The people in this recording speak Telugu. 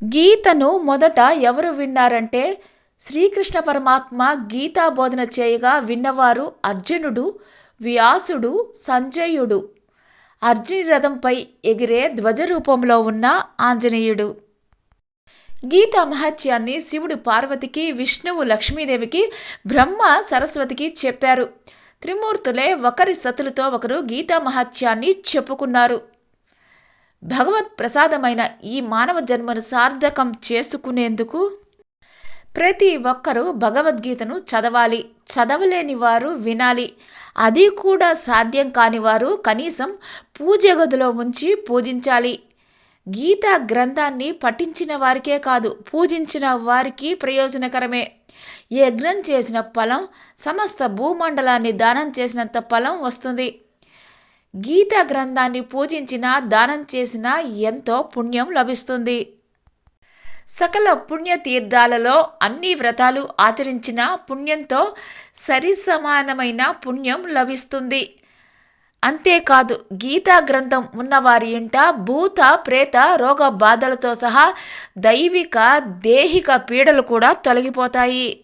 గీతను మొదట ఎవరు విన్నారంటే శ్రీకృష్ణ పరమాత్మ గీతా బోధన చేయగా విన్నవారు అర్జునుడు, వ్యాసుడు, సంజయుడు. అర్జుని రథంపై ఎగిరే ధ్వజరూపంలో ఉన్న ఆంజనేయుడు. గీతా మహత్యాన్ని శివుడు పార్వతికి, విష్ణువు లక్ష్మీదేవికి, బ్రహ్మ సరస్వతికి చెప్పారు. త్రిమూర్తులే ఒకరి సతులతో ఒకరు గీతా మహత్యాన్ని చెప్పుకున్నారు. భగవత్ ప్రసాదమైన ఈ మానవ జన్మను సార్థకం చేసుకునేందుకు ప్రతి ఒక్కరూ భగవద్గీతను చదవాలి. చదవలేని వారు వినాలి. అది కూడా సాధ్యం కాని వారు కనీసం పూజ గదిలో ఉంచి పూజించాలి. గీతా గ్రంథాన్ని పఠించిన వారికే కాదు, పూజించిన వారికి ప్రయోజనకరమే. యజ్ఞం చేసిన ఫలం సమస్త భూమండలాన్ని దానం చేసినంత ఫలం వస్తుంది. గీతా గ్రంథాన్ని పూజించినా, దానం చేసినా ఎంతో పుణ్యం లభిస్తుంది. సకల పుణ్యతీర్థాలలో అన్ని వ్రతాలు ఆచరించిన పుణ్యంతో సరిసమానమైన పుణ్యం లభిస్తుంది. అంతేకాదు, గీతా గ్రంథం ఉన్నవారి ఇంట భూత ప్రేత రోగ బాధలతో సహా దైవిక దేహిక పీడలు కూడా తొలగిపోతాయి.